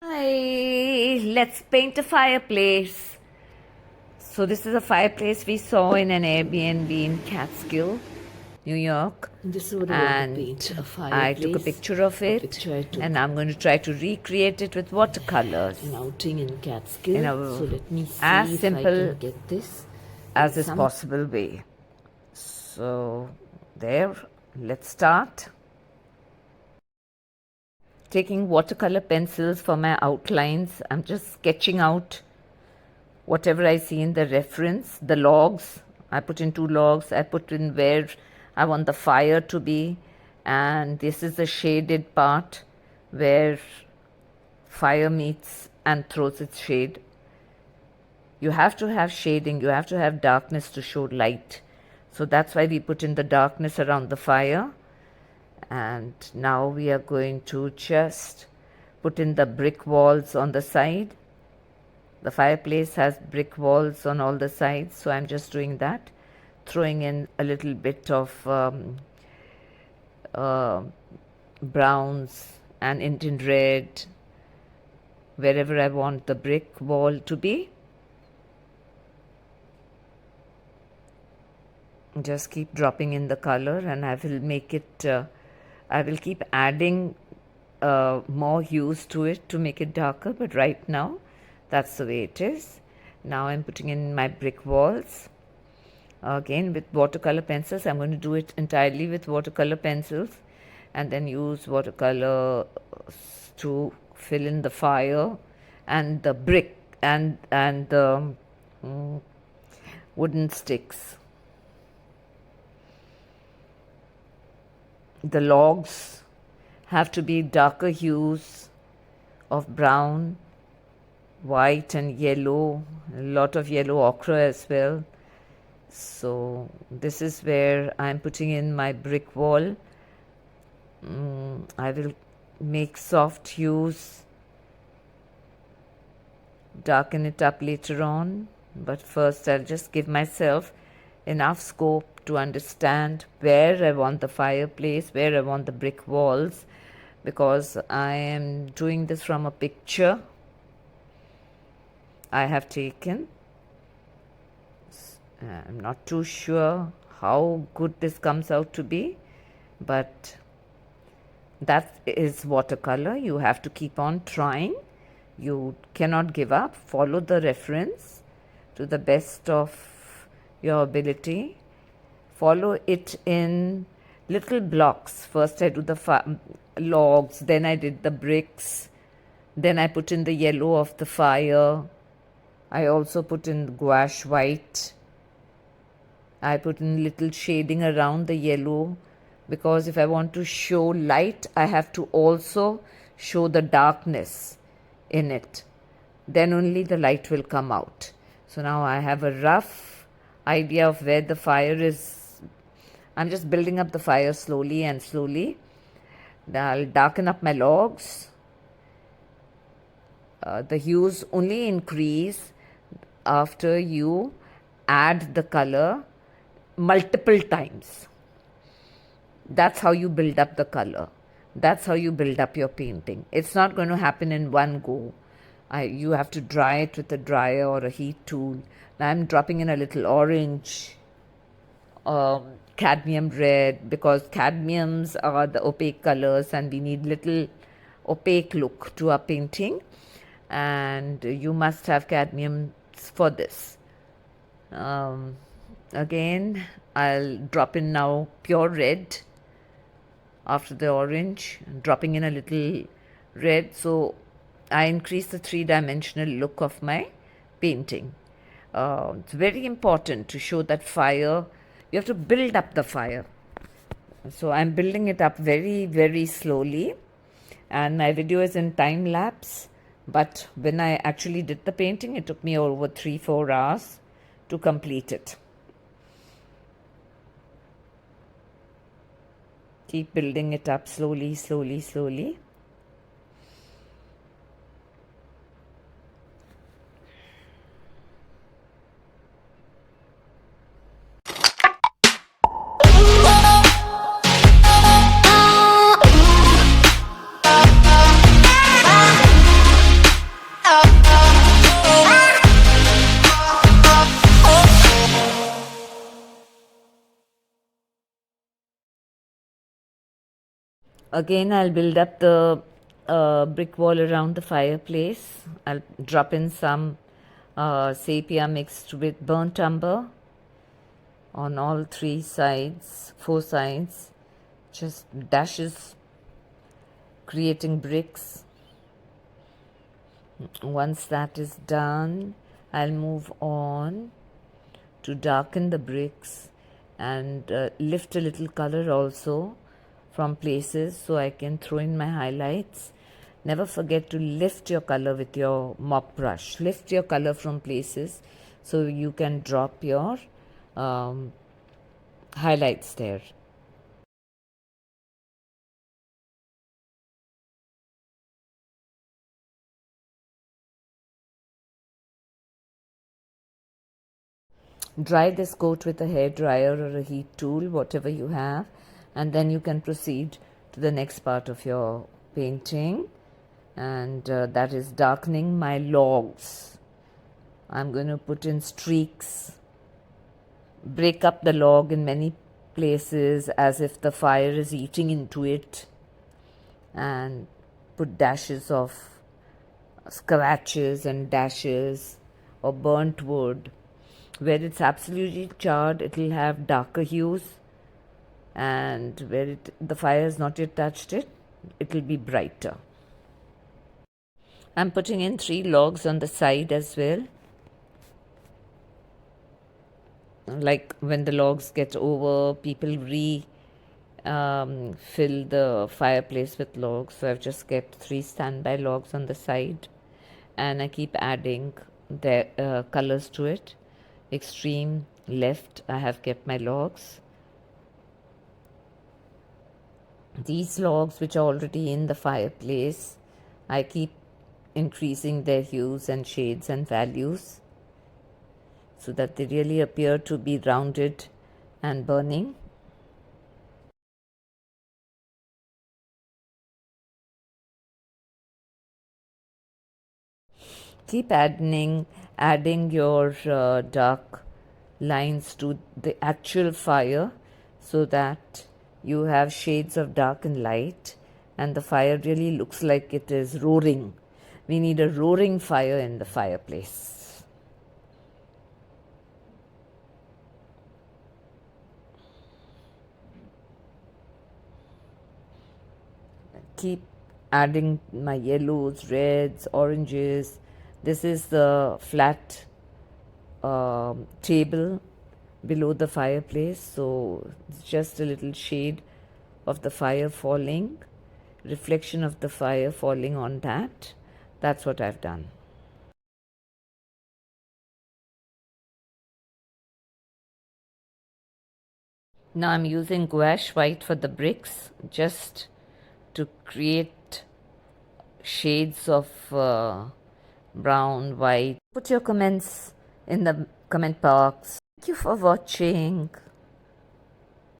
Hi, let's paint a fireplace. So this is a fireplace we saw in an Airbnb in Catskill, New York. This is what I want to And paint, a I took a fireplace. picture of A it, picture I took and I'm going to try to recreate it with watercolors an outing in in Catskill. a So let me see as if I simple can get this as in is some possible way. So there, let's start. Taking watercolor pencils for my outlines, I'm just sketching out whatever I see in the reference, the logs. I put in 2 logs, I put in where I want the fire to be, and this is the shaded part where fire meets and throws its shade. You have to have shading, you have to have darkness to show light. So that's why we put in the darkness around the fire. And now we are going to just put in the brick walls on the side. The fireplace has brick walls on all the sides, so I'm just doing that, throwing in a little bit of uh, browns and Indian red wherever I want the brick wall to be. Just keep dropping in the color, and I will make it, I will keep adding more hues to it to make it darker, but right now that's the way it is. Now I'm putting in my brick walls. Again with watercolor pencils. I'm going to do it entirely with watercolor pencils and then use watercolor to fill in the fire and the brick and the wooden sticks. The logs have to be darker hues of brown, white and yellow, a lot of yellow ochre as well. So this is where I'm putting in my brick wall. I will make soft hues, darken it up later on, but first I'll just give myself enough scope to understand where I want the fireplace, where I want the brick walls, because I am doing this from a picture I have taken. I'm not too sure how good this comes out to be, but that is watercolor. You have to keep on trying. You cannot give up. Follow the reference to the best of your ability. Follow it in little blocks. First I do the logs, then I did the bricks, then I put in the yellow of the fire. I also put in gouache white. I put in little shading around the yellow, because if I want to show light, I have to also show the darkness in it. Then only the light will come out. So now I have a rough idea of where the fire is. I'm just building up the fire slowly and slowly. I'll darken up my logs. The hues only increase after you add the color multiple times. That's how you build up the color. That's how you build up your painting. It's not going to happen in one go. You have to dry it with a dryer or a heat tool. Now I'm dropping in a little orange, cadmium red, because cadmiums are the opaque colors and we need little opaque look to our painting, and you must have cadmiums for this. Again, I'll drop in now pure red after the orange, dropping in a little red, so I increase the three-dimensional look of my painting. It's very important to show that fire. You have to build up the fire. So I'm building it up very, very slowly, and my video is in time lapse, but when I actually did the painting, it took me over 3-4 hours to complete it. Keep building it up slowly, slowly, slowly. Again, I'll build up the brick wall around the fireplace. I'll drop in some sepia mixed with burnt umber on all three sides, four sides, just dashes, creating bricks. Once that is done, I'll move on to darken the bricks and lift a little color also from places so I can throw in my highlights. Never forget to lift your color with your mop brush. Lift your color from places so you can drop your highlights there. Dry this coat with a hair dryer or a heat tool, whatever you have, and then you can proceed to the next part of your painting, and that is darkening my logs. I'm going to put in streaks, break up the log in many places as if the fire is eating into it, and put dashes of scratches and dashes or burnt wood. Where it's absolutely charred, it will have darker hues, and where the fire has not yet touched it, it will be brighter. I'm putting in 3 logs on the side as well. Like when the logs get over, people fill the fireplace with logs. So I've just kept 3 standby logs on the side, and I keep adding the colors to it. Extreme left, I have kept my logs. These logs, which are already in the fireplace, I keep increasing their hues and shades and values so that they really appear to be rounded and burning. Keep adding your dark lines to the actual fire so that you have shades of dark and light, and the fire really looks like it is roaring. We need a roaring fire in the fireplace. Keep adding my yellows, reds, oranges. This is the flat table below the fireplace, so it's just a little shade of the fire falling, reflection of the fire falling on that. That's what I've done. Now I'm using gouache white for the bricks just to create shades of brown, white. Put your comments in the comment box. Thank you for watching.